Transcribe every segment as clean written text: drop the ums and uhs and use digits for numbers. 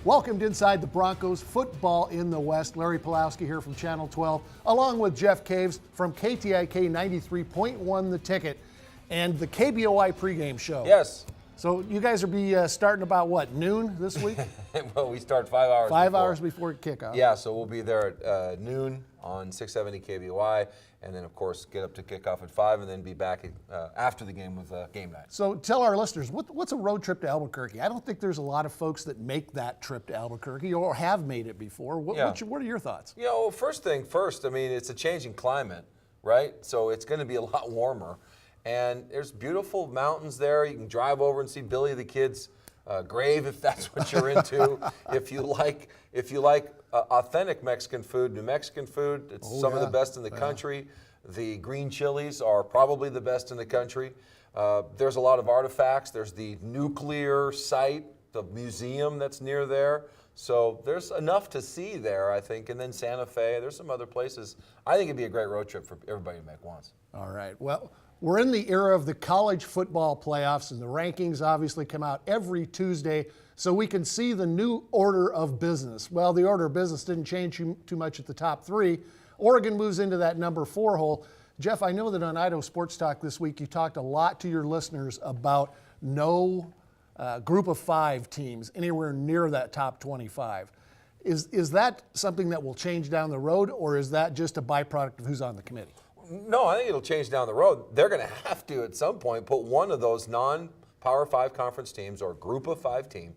Welcome to Inside the Broncos, football in the West. Larry Pulowski here from Channel 12, along with Jeff Caves from KTIK 93.1 The Ticket and the KBOI pregame show. Yes. So you guys will be starting about, what, noon this week? Well, we start 5 hours 5 before. hours before kickoff. Yeah, so we'll be there at noon on 670 KBOI, and then, of course, get up to kickoff at 5, and then be back after the game with game night. So tell our listeners, what's a road trip to Albuquerque? I don't think there's a lot of folks that make that trip to Albuquerque or have made it before. What are your thoughts? You know, first thing first, I mean, it's a changing climate, right? So it's going to be a lot warmer. And there's beautiful mountains there. You can drive over and see Billy the Kid's grave if that's what you're into. If you like authentic Mexican food, New Mexican food, it's some of the best in the country. The green chilies are probably the best in the country. There's a lot of artifacts. There's the nuclear site, the museum that's near there. So there's enough to see there, I think. And then Santa Fe, there's some other places. I think it'd be a great road trip for everybody to make once. All right. Well, we're in the era of the college football playoffs, and the rankings obviously come out every Tuesday, so we can see the new order of business. Well, the order of business didn't change too much at the top three. Oregon moves into that number 4 hole. Jeff, I know that on Idaho Sports Talk this week, you talked a lot to your listeners about no group of 5 teams anywhere near that top 25. Is that something that will change down the road, or is that just a byproduct of who's on the committee? No, I think it'll change down the road. They're going to have to, at some point, put one of those non-Power 5 conference teams or group of 5 team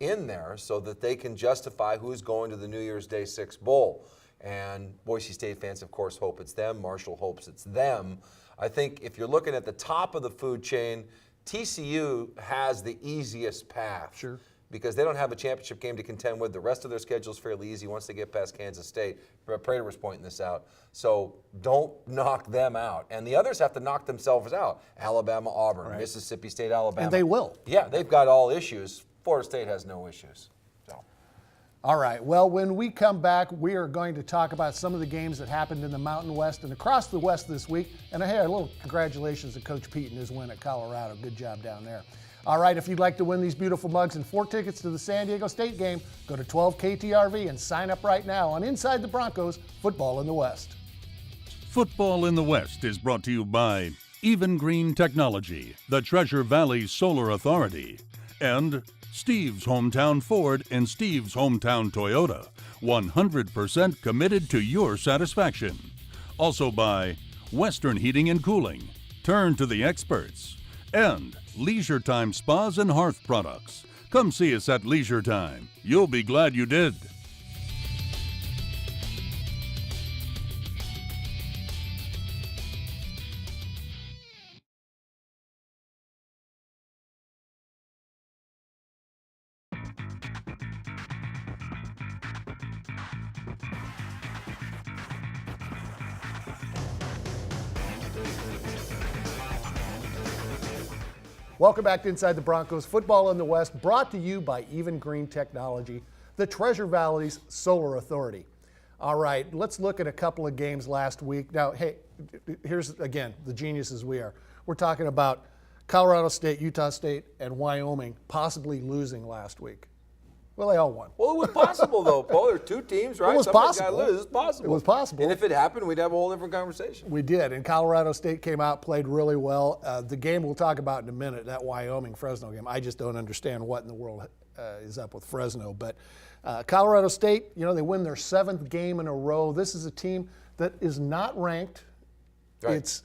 in there so that they can justify who's going to the New Year's Day 6 Bowl. And Boise State fans, of course, hope it's them. Marshall hopes it's them. I think if you're looking at the top of the food chain, TCU has the easiest path. Sure. Because they don't have a championship game to contend with. The rest of their schedule is fairly easy once they get past Kansas State. Prater was pointing this out. So don't knock them out. And the others have to knock themselves out. Alabama, Auburn, right. Mississippi State, Alabama. And they will. Yeah, they've got all issues. Florida State has no issues. So. All right. Well, when we come back, we are going to talk about some of the games that happened in the Mountain West and across the West this week. And hey, a little congratulations to Coach Pete and his win at Colorado. Good job down there. All right, if you'd like to win these beautiful mugs and 4 tickets to the San Diego State game, go to 12KTRV and sign up right now on Inside the Broncos, Football in the West. Football in the West is brought to you by Even Green Technology, the Treasure Valley Solar Authority, and Steve's Hometown Ford and Steve's Hometown Toyota, 100% committed to your satisfaction. Also by Western Heating and Cooling, turn to the experts, and Leisure Time Spas and Hearth Products. Come see us at Leisure Time. You'll be glad you did. Welcome back to Inside the Broncos, Football in the West, brought to you by Even Green Technology, the Treasure Valley's Solar Authority. All right, let's look at a couple of games last week. Now, hey, here's, again, the geniuses we are. We're talking about Colorado State, Utah State, and Wyoming possibly losing last week. Well, they all won. Well, it was possible, though, Paul. There are 2 teams, right? It was possible. Lose. It's possible. It was possible. And if it happened, we'd have a whole different conversation. We did, and Colorado State came out, played really well. The game we'll talk about in a minute, that Wyoming-Fresno game, I just don't understand what in the world is up with Fresno. But Colorado State, you know, they win their 7th game in a row. This is a team that is not ranked. Right. It's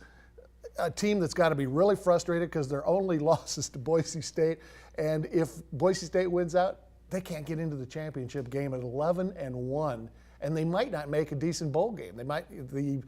a team that's got to be really frustrated because their only loss is to Boise State. And if Boise State wins out, they can't get into the championship game at 11-1, and they might not make a decent bowl game. They might, the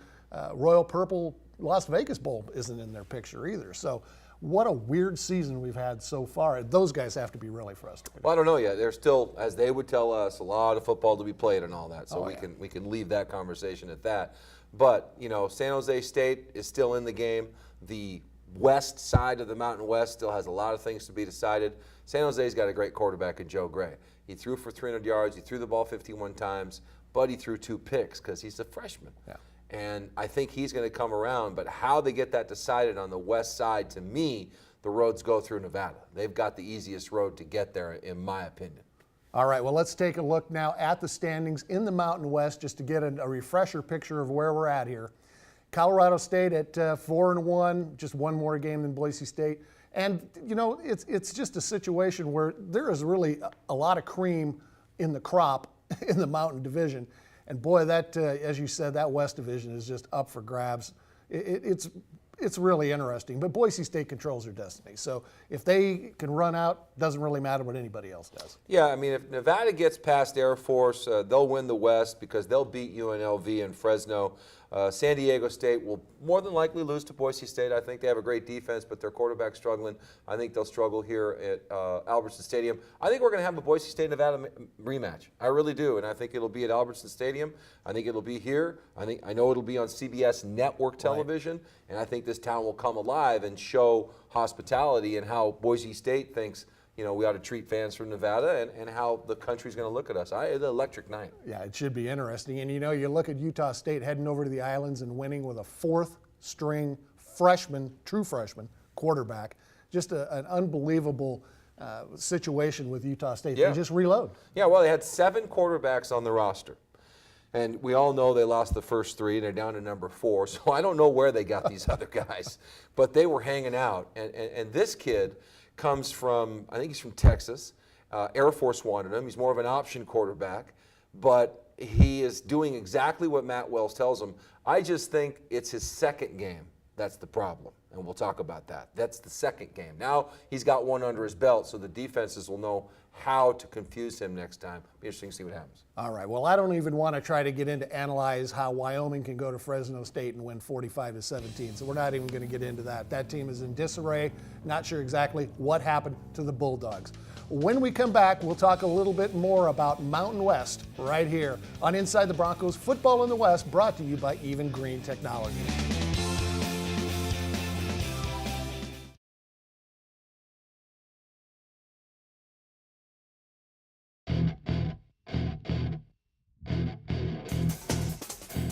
Royal Purple Las Vegas Bowl isn't in their picture either. So what a weird season we've had so far. Those guys have to be really frustrated. Well, I don't know yet. There's still, as they would tell us, a lot of football to be played and all that. So we can leave that conversation at that. But, you know, San Jose State is still in the game. The west side of the Mountain West still has a lot of things to be decided. San Jose's got a great quarterback in Joe Gray. He threw for 300 yards. He threw the ball 51 times, but he threw 2 picks because he's a freshman. Yeah. And I think he's going to come around. But how they get that decided on the west side, to me, the roads go through Nevada. They've got the easiest road to get there, in my opinion. All right, well, let's take a look now at the standings in the Mountain West just to get a refresher picture of where we're at here. Colorado State at 4-1, just one more game than Boise State. And, you know, it's just a situation where there is really a lot of cream in the crop in the Mountain Division. And boy, that, as you said, that West Division is just up for grabs. It's really interesting. But Boise State controls their destiny. So if they can run out, doesn't really matter what anybody else does. Yeah, I mean, if Nevada gets past Air Force, they'll win the West because they'll beat UNLV and Fresno. San Diego State will more than likely lose to Boise State. I think they have a great defense, but their quarterback's struggling. I think they'll struggle here at Albertson Stadium. I think we're going to have a Boise State-Nevada rematch. I really do, and I think it'll be at Albertson Stadium. I think it'll be here. I know it'll be on CBS Network television, and I think this town will come alive and show hospitality and how Boise State thinks, you know, we ought to treat fans from Nevada and how the country's going to look at us. It's an electric night. Yeah, it should be interesting. And, you know, you look at Utah State heading over to the islands and winning with a fourth-string freshman, true freshman, quarterback. Just an unbelievable situation with Utah State. Yeah. They just reload. Yeah, well, they had 7 quarterbacks on the roster. And we all know they lost the first 3, and they're down to number 4. So I don't know where they got these other guys. But they were hanging out. And this kid comes from, I think he's from Texas. Air Force wanted him. He's more of an option quarterback, but he is doing exactly what Matt Wells tells him. I just think it's his second game that's the problem, and we'll talk about that. That's the second game. Now he's got one under his belt, so the defenses will know how to confuse him next time. Be interesting to see what happens. All right. Well, I don't even want to try to get into analyze how Wyoming can go to Fresno State and win 45-17. So we're not even going to get into that. That team is in disarray. Not sure exactly what happened to the Bulldogs. When we come back, we'll talk a little bit more about Mountain West right here on Inside the Broncos Football in the West, brought to you by Even Green Technology.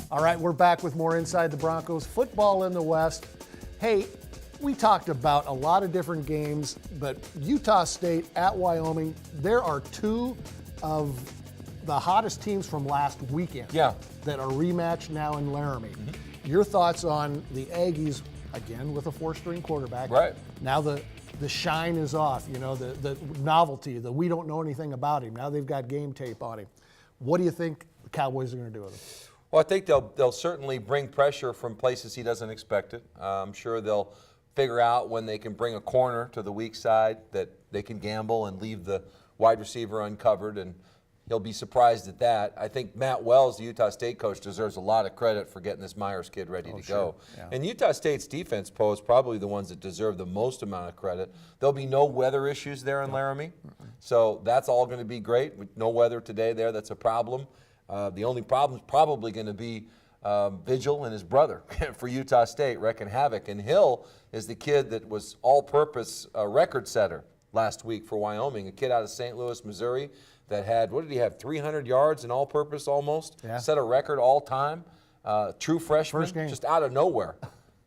All right, we're back with more Inside the Broncos Football in the West. Hey, we talked about a lot of different games, but Utah State at Wyoming, there are 2 of the hottest teams from last weekend that are rematched now in Laramie. Your thoughts on the Aggies, again, with a 4-string quarterback. Right. Now the shine is off, you know, the novelty, the we don't know anything about him. Now they've got game tape on him. What do you think the Cowboys are going to do with him? Well, I think they'll certainly bring pressure from places he doesn't expect it. I'm sure they'll figure out when they can bring a corner to the weak side that they can gamble and leave the wide receiver uncovered, and he'll be surprised at that. I think Matt Wells, the Utah State coach, deserves a lot of credit for getting this Myers kid ready to go. Yeah. And Utah State's defense pose probably the ones that deserve the most amount of credit. There'll be no weather issues there in Laramie, so that's all going to be great. With no weather today there, that's a problem. The only problem is probably going to be Vigil and his brother for Utah State, wrecking havoc. And Hill is the kid that was all-purpose record setter last week for Wyoming, a kid out of St. Louis, Missouri, that had, what did he have, 300 yards in all-purpose almost? Yeah. Set a record all-time. True freshman, First game. just out of nowhere.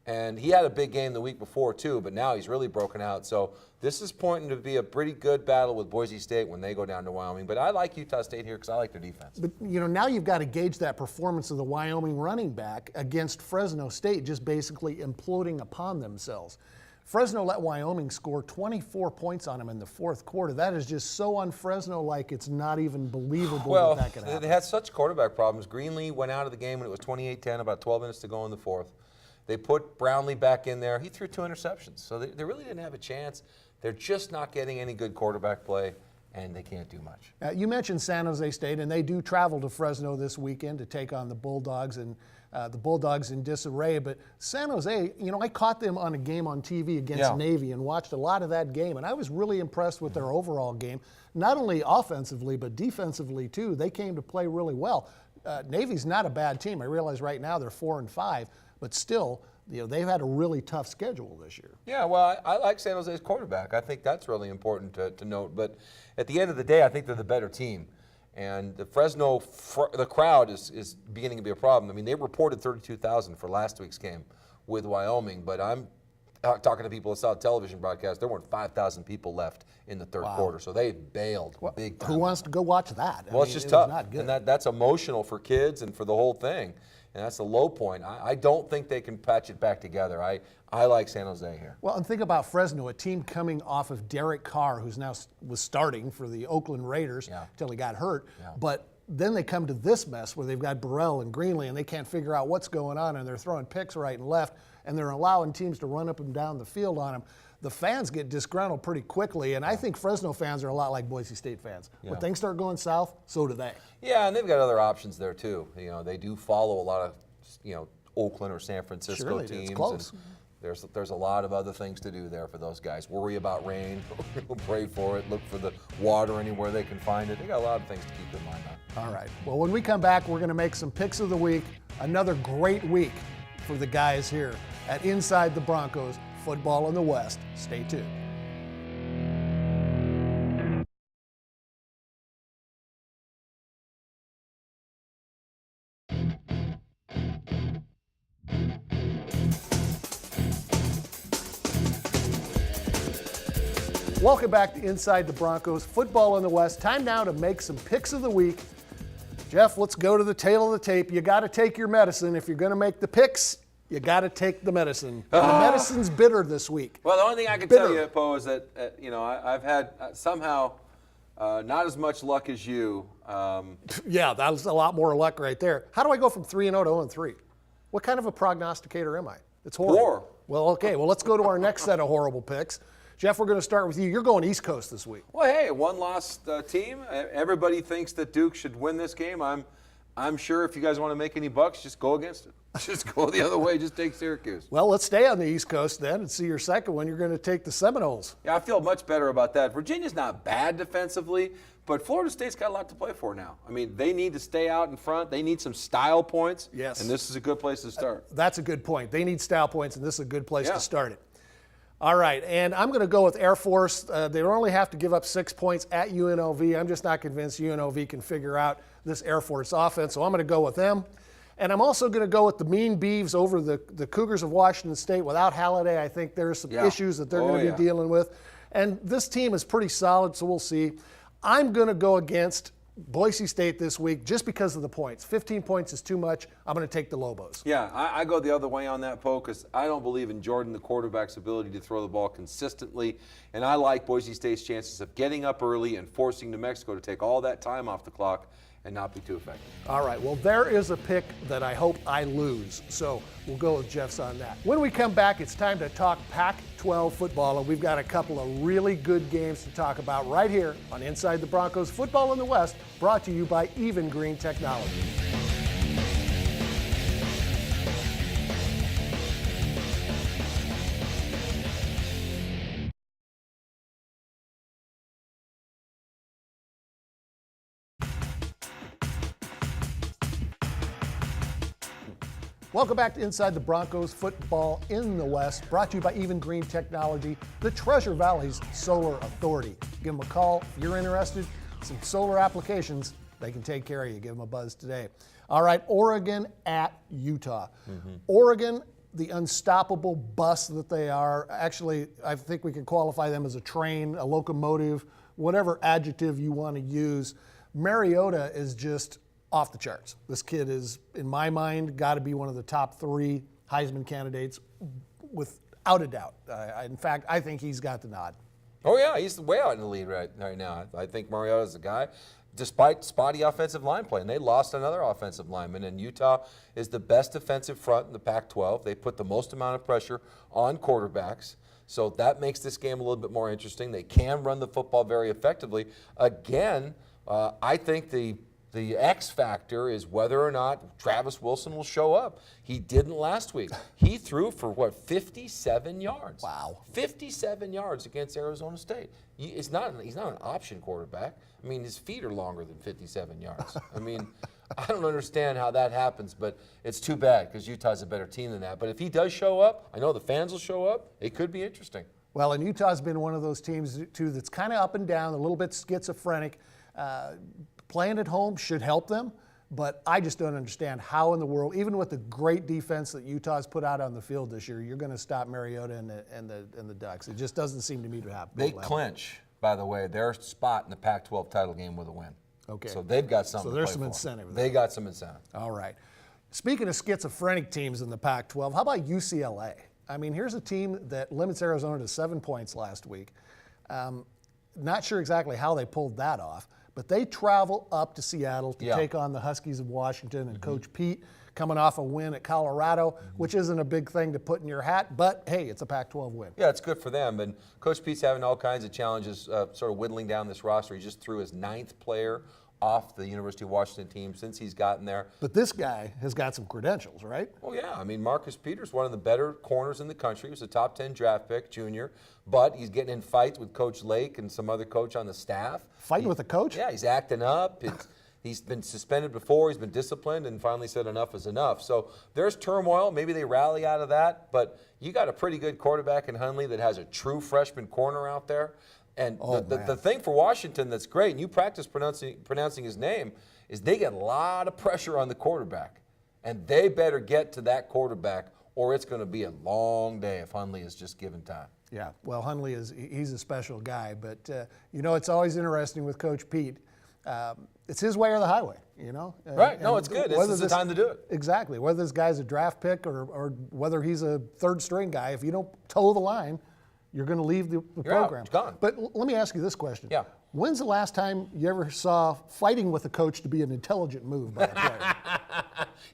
And he had a big game the week before, too, but now he's really broken out. So this is pointing to be a pretty good battle with Boise State when they go down to Wyoming. But I like Utah State here because I like their defense. But, you know, now you've got to gauge that performance of the Wyoming running back against Fresno State just basically imploding upon themselves. Fresno let Wyoming score 24 points on them in the fourth quarter. That is just so un-Fresno-like, it's not even believable that could happen. They had such quarterback problems. Greenlee went out of the game when it was 28-10, about 12 minutes to go in the fourth. They put Brownlee back in there. He threw 2 interceptions, so they really didn't have a chance. They're just not getting any good quarterback play, and they can't do much. You mentioned San Jose State, and they do travel to Fresno this weekend to take on the Bulldogs, and the Bulldogs in disarray. But San Jose, you know, I caught them on a game on TV against Navy and watched a lot of that game, and I was really impressed with their overall game, not only offensively but defensively too. They came to play really well. Navy's not a bad team. I realize right now they're 4-5, but still, you know, they've had a really tough schedule this year. Yeah, well, I like San Jose's quarterback. I think that's really important to note. But at the end of the day, I think they're the better team. And the Fresno, the crowd is beginning to be a problem. I mean, they reported 32,000 for last week's game with Wyoming, but talking to people that saw television broadcast, there weren't 5,000 people left in the third quarter, so they bailed big time. Who wants to go watch that? Well, it's just it tough, was not good. and that's emotional for kids and for the whole thing, and that's the low point. I don't think they can patch it back together. I like San Jose here. Well, and think about Fresno, a team coming off of Derek Carr, who's now was starting for the Oakland Raiders until he got hurt. Yeah. But then they come to this mess where they've got Burrell and Greenlee, and they can't figure out what's going on, and they're throwing picks right and left, and they're allowing teams to run up and down the field on them. The fans get disgruntled pretty quickly, and I think Fresno fans are a lot like Boise State fans. Yeah. When things start going south, so do they. Yeah, and they've got other options there too. They do follow a lot of, Oakland or San Francisco teams. It's close. There's a lot of other things to do there for those guys. Worry about rain, pray for it, look for the water anywhere they can find it. They got a lot of things to keep in mind on. All right. Well, when we come back, we're going to make some picks of the week. Another great week for the guys here at Inside the Broncos, Football in the West. Stay tuned. Welcome back to Inside the Broncos, Football in the West. Time now to make some picks of the week. Jeff, let's go to the tail of the tape. You got to take your medicine. If you're going to make the picks, you got to take the medicine. And the medicine's bitter this week. Well, the only thing I can tell you, Poe, is that I've had somehow not as much luck as you. Yeah, that was a lot more luck right there. How do I go from 3-0 to 0-3? What kind of a prognosticator am I? It's horrible. Poor. Well, okay. Well, let's go to our next set of horrible picks. Jeff, we're going to start with you. You're going East Coast this week. Well, hey, one-loss team. Everybody thinks that Duke should win this game. I'm sure if you guys want to make any bucks, just go against it. Just go the other way. Just take Syracuse. Well, let's stay on the East Coast then and see your second one. You're going to take the Seminoles. Yeah, I feel much better about that. Virginia's not bad defensively, but Florida State's got a lot to play for now. I mean, they need to stay out in front. They need some style points. Yes. And this is a good place to start. That's a good point. They need style points, and this is a good place to start it. All right, and I'm going to go with Air Force. They only have to give up 6 points at UNLV. I'm just not convinced UNLV can figure out this Air Force offense, so I'm going to go with them. And I'm also going to go with the Mean Beavs over the Cougars of Washington State. Without Halliday, I think there's some issues that they're going to be dealing with. And this team is pretty solid, so we'll see. I'm going to go against Boise State this week just because of the points. 15 points is too much. I'm going to take the Lobos. Yeah, I go the other way on that, Poe, because I don't believe in Jordan, the quarterback's ability to throw the ball consistently. And I like Boise State's chances of getting up early and forcing New Mexico to take all that time off the clock and not be too effective. All right, well, there is a pick that I hope I lose. So we'll go with Jeff's on that. When we come back, it's time to talk Pac-12 football, and we've got a couple of really good games to talk about right here on Inside the Broncos, Football in the West, brought to you by Even Green Technology. Welcome back to Inside the Broncos, Football in the West, brought to you by Even Green Technology, the Treasure Valley's solar authority. Give them a call if you're interested. Some solar applications, they can take care of you. Give them a buzz today. All right, Oregon at Utah. Oregon, the unstoppable bus that they are. Actually, I think we can qualify them as a train, a locomotive, whatever adjective you want to use. Mariota is just off the charts. This kid is, in my mind, got to be one of the top 3 Heisman candidates without a doubt. In fact, I think he's got the nod. Oh, yeah, he's way out in the lead right now. I think Mariota's the guy, despite spotty offensive line play. And they lost another offensive lineman, and Utah is the best defensive front in the Pac-12. They put the most amount of pressure on quarterbacks. So that makes this game a little bit more interesting. They can run the football very effectively. Again, I think the X factor is whether or not Travis Wilson will show up. He didn't last week. He threw for, 57 yards. Wow. 57 yards against Arizona State. He's not an option quarterback. I mean, his feet are longer than 57 yards. I mean, I don't understand how that happens, but it's too bad because Utah's a better team than that. But if he does show up, I know the fans will show up. It could be interesting. Well, and Utah's been one of those teams, too, that's kind of up and down, a little bit schizophrenic. Playing at home should help them. But I just don't understand how in the world, even with the great defense that Utah's put out on the field this year, you're going to stop Mariota and the Ducks. It just doesn't seem to me to happen. They clinch, by the way, their spot in the Pac-12 title game with a win. Okay. So they've got something So there's to play some for. incentive there. They got some incentive. All right. Speaking of schizophrenic teams in the Pac-12, how about UCLA? I mean, here's a team that limits Arizona to 7 points last week. Not sure exactly how they pulled that off, but they travel up to Seattle to take on the Huskies of Washington, and Coach Pete coming off a win at Colorado, which isn't a big thing to put in your hat, but hey, it's a Pac-12 win. Yeah, it's good for them. And Coach Pete's having all kinds of challenges sort of whittling down this roster. He just threw his 9th player off the University of Washington team since he's gotten there. But this guy has got some credentials, right? Oh, yeah. I mean, Marcus Peters, one of the better corners in the country. He was a top 10 draft pick, junior. But he's getting in fights with Coach Lake and some other coach on the staff. Fighting with a coach? Yeah, he's acting up. He's been suspended before. He's been disciplined and finally said enough is enough. So there's turmoil. Maybe they rally out of that. But you got a pretty good quarterback in Hundley that has a true freshman corner out there. And the thing for Washington that's great, and you practice pronouncing his name, is they get a lot of pressure on the quarterback. And they better get to that quarterback or it's going to be a long day if Hundley is just given time. Yeah, well, Hundley he's a special guy. But, it's always interesting with Coach Pete. It's his way or the highway, Right. No, it's good. This is the time to do it. Exactly. Whether this guy's a draft pick or whether he's a third-string guy, if you don't toe the line, you're going to leave the program. It's gone. But let me ask you this question. Yeah. When's the last time you ever saw fighting with a coach to be an intelligent move by a player?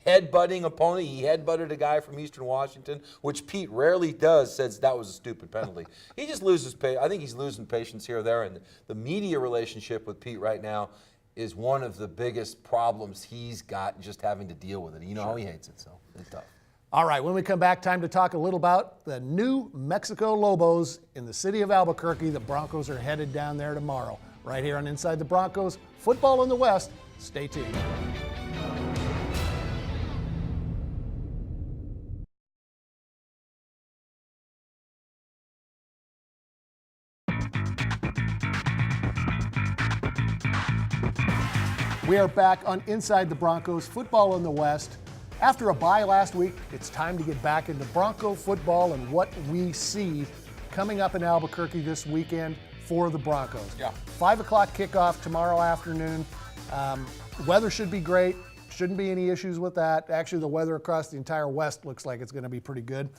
Headbutting opponent. He headbutted a guy from Eastern Washington, which Pete rarely does, says that was a stupid penalty. He just loses I think he's losing patience here or there. And the media relationship with Pete right now is one of the biggest problems he's got, just having to deal with it. You know how he hates it, so it's tough. All right, when we come back, time to talk a little about the New Mexico Lobos in the city of Albuquerque. The Broncos are headed down there tomorrow. Right here on Inside the Broncos, Football in the West. Stay tuned. We are back on Inside the Broncos, Football in the West. After a bye last week, it's time to get back into Bronco football and what we see coming up in Albuquerque this weekend for the Broncos. Yeah. 5 o'clock kickoff tomorrow afternoon. Weather should be great. Shouldn't be any issues with that. Actually, the weather across the entire West looks like it's going to be pretty good.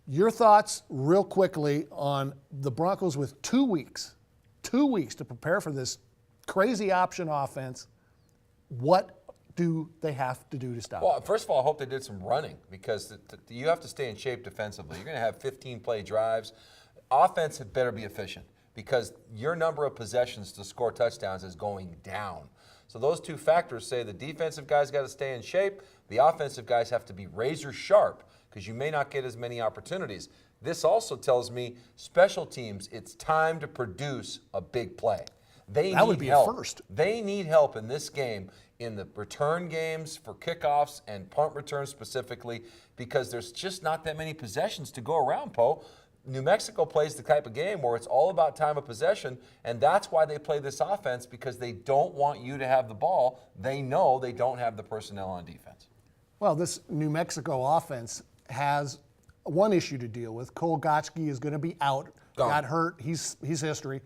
Your thoughts real quickly on the Broncos with 2 weeks to prepare for this crazy option offense. What do they have to do to stop Well, it? first of all, I hope they did some running because you have to stay in shape defensively. You're going to have 15-play drives. Offense had better be efficient because your number of possessions to score touchdowns is going down. So those two factors say the defensive guys got to stay in shape. The offensive guys have to be razor sharp because you may not get as many opportunities. This also tells me special teams, it's time to produce a big play. That would be a first. They need help in this game, in the return games for kickoffs and punt returns specifically, because there's just not that many possessions to go around, Poe. New Mexico plays the type of game where it's all about time of possession, and that's why they play this offense, because they don't want you to have the ball. They know they don't have the personnel on defense. Well, this New Mexico offense has one issue to deal with. Cole Gotchke is going to be out. Got hurt. He's history.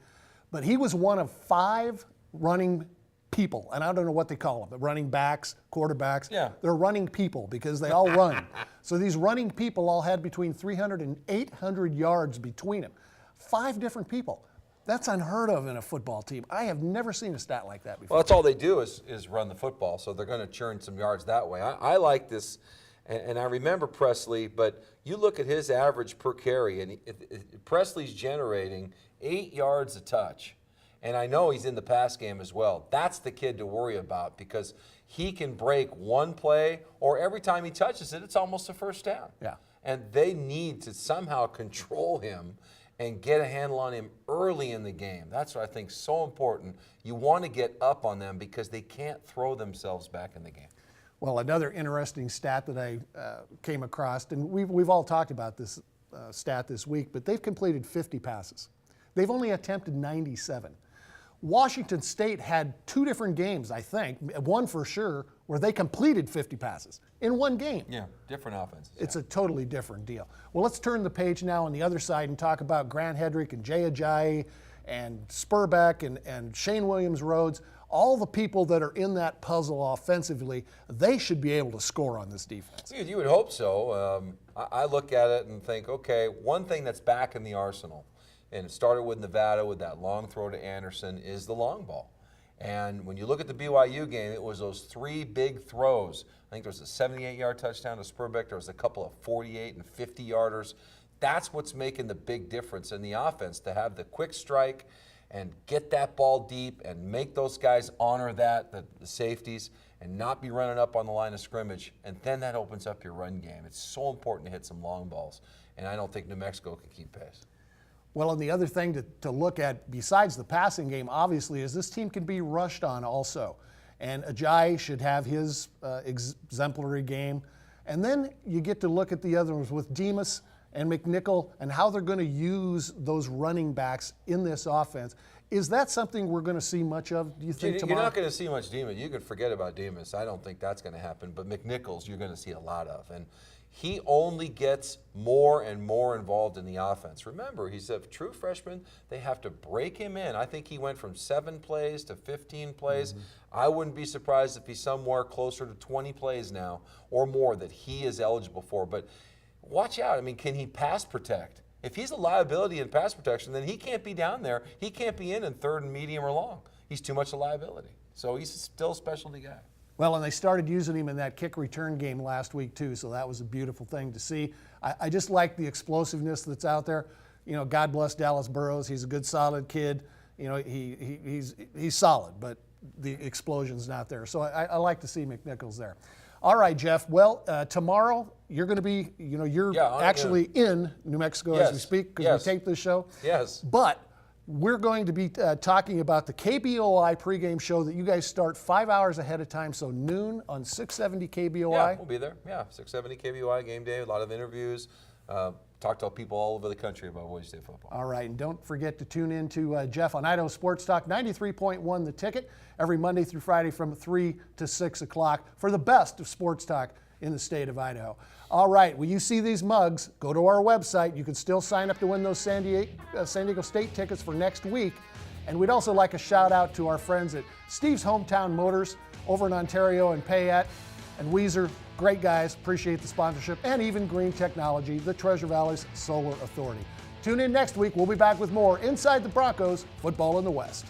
But he was one of 5 running people, and I don't know what they call them, the running backs, quarterbacks. Yeah. They're running people because they all run. So these running people all had between 300 and 800 yards between them. 5 different people. That's unheard of in a football team. I have never seen a stat like that before. Well, that's all they do is run the football, so they're going to churn some yards that way. I like this, and I remember Presley, but you look at his average per carry, and Presley's generating 8 yards a touch. And I know he's in the pass game as well. That's the kid to worry about because he can break one play, or every time he touches it, it's almost a first down. Yeah. And they need to somehow control him and get a handle on him early in the game. That's what I think is so important. You want to get up on them because they can't throw themselves back in the game. Well, another interesting stat that I came across, and we've all talked about this stat this week, but they've completed 50 passes. They've only attempted 97. Washington State had 2 different games, I think, one for sure, where they completed 50 passes in one game. Yeah, different offenses. It's a totally different deal. Well, let's turn the page now on the other side and talk about Grant Hedrick and Jay Ajayi and Spurbeck and Shane Williams-Rhodes. All the people that are in that puzzle offensively, they should be able to score on this defense. You would hope so. I look at it and think, okay, one thing that's back in the arsenal, and it started with Nevada with that long throw to Anderson, is the long ball. And when you look at the BYU game, it was those 3 big throws. I think there was a 78-yard touchdown to Spurbeck. There was a couple of 48 and 50-yarders. That's what's making the big difference in the offense, to have the quick strike and get that ball deep and make those guys honor that, the safeties, and not be running up on the line of scrimmage. And then that opens up your run game. It's so important to hit some long balls. And I don't think New Mexico can keep pace. Well, and the other thing to look at besides the passing game, obviously, is this team can be rushed on also. And Ajayi should have his exemplary game. And then you get to look at the other ones with Demas and McNichol and how they're going to use those running backs in this offense. Is that something we're going to see much of, do you think, tomorrow? You're not going to see much Demas. You could forget about Demas. I don't think that's going to happen. But McNichols, you're going to see a lot of. And he only gets more and more involved in the offense. Remember, he's a true freshman. They have to break him in. I think he went from 7 plays to 15 plays. Mm-hmm. I wouldn't be surprised if he's somewhere closer to 20 plays now or more that he is eligible for. But watch out. I mean, can he pass protect? If he's a liability in pass protection, then he can't be down there. He can't be in 3rd and medium or long. He's too much a liability. So he's still a specialty guy. Well, and they started using him in that kick return game last week too, so that was a beautiful thing to see. I just like the explosiveness that's out there. You know, God bless Dallas Burrows. He's a good, solid kid. You know, he's solid, but the explosion's not there. So I like to see McNichols there. All right, Jeff. Well, tomorrow you're going to be, you know, you're actually in New Mexico as we speak because we tape this show. Yes. But we're going to be talking about the KBOI pregame show that you guys start 5 hours ahead of time, so noon on 670 KBOI. Yeah, we'll be there. Yeah, 670 KBOI game day, a lot of interviews. Talk to people all over the country about Boise State football. All right, and don't forget to tune in to Jeff on Idaho Sports Talk 93.1 The Ticket every Monday through Friday from 3 to 6 o'clock for the best of sports talk in the state of Idaho. All right, when you see these mugs, go to our website. You can still sign up to win those San Diego State tickets for next week. And we'd also like a shout out to our friends at Steve's Hometown Motors over in Ontario and Payette and Weezer. Great guys, appreciate the sponsorship, and Even Green Technology, the Treasure Valley's solar authority. Tune in next week. We'll be back with more Inside the Broncos, Football in the West.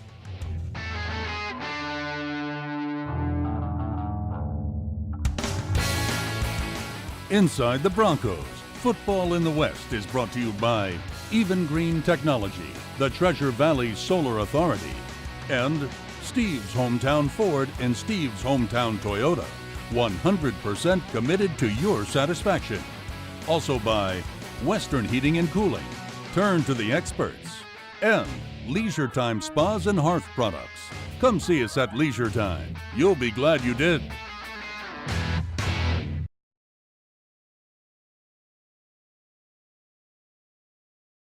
Inside the Broncos, Football in the West is brought to you by Even Green Technology, the Treasure Valley Solar Authority, and Steve's Hometown Ford and Steve's Hometown Toyota, 100% committed to your satisfaction. Also by Western Heating and Cooling, turn to the experts, and Leisure Time Spas and Hearth Products. Come see us at Leisure Time. You'll be glad you did.